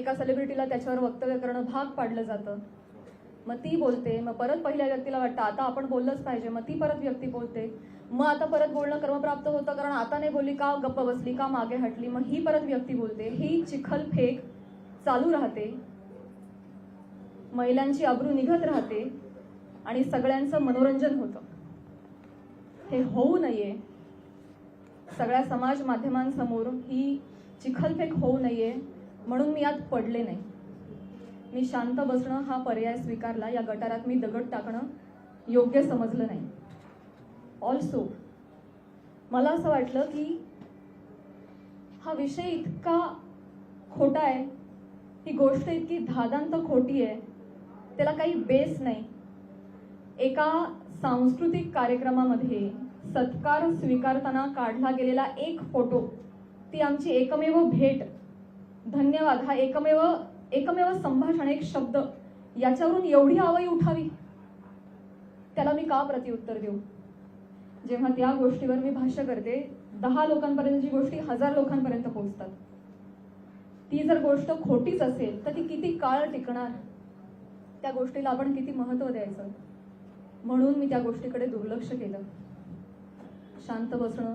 एका सेलिब्रिटीला त्याच्यावर वक्तव्य करणं भाग पाडलं जातं. मग ती बोलते, मग परत पहिल्या व्यक्तीला वाटतं आता आपण बोललंच पाहिजे, मग ती परत व्यक्ती बोलते, मग आता परत बोलणं क्रमप्राप्त होतं कारण आता नाही बोलली का गप्प बसली का मागे हटली, मग ही परत व्यक्ती बोलते. ही चिखलफेक चालू राहते, महिलांची अब्रू निघत राहते आणि सगळ्यांचं मनोरंजन होतं. हे होऊ नये, सगळ्या समाज माध्यमांसमोर ही चिखलफेक होऊ नये म्हणून मी यात पडले नाही. मी शांत बसणं हा पर्याय स्वीकारला. या गटारात मी दगड टाकणं योग्य समजलं नाही. ऑल्सो मला असं वाटलं की हा विषय इतका खोटा आहे, ही गोष्ट इतकी धादांत खोटी आहे, त्याला काही बेस नाही. एका सांस्कृतिक कार्यक्रमामध्ये सत्कार स्वीकारताना काढला गेलेला एक फोटो, ती आमची एकमेव भेट, धन्यवाद हा एकमेव संभाषण, एक शब्द, याच्यावरून एवढी आवई उठावी, त्याला मी का प्रत्युत्तर देऊ? जेव्हा त्या गोष्टीवर मी भाष्य करते, 10 लोकांपर्यंतची गोष्टी 1000 लोकांपर्यंत पोहोचतात. ती जर गोष्ट खोटीच असेल तर ती किती काळ टिकणार? त्या गोष्टीला आपण किती महत्त्व द्यायचं? म्हणून मी त्या गोष्टीकडे दुर्लक्ष केलं. शांत बसणं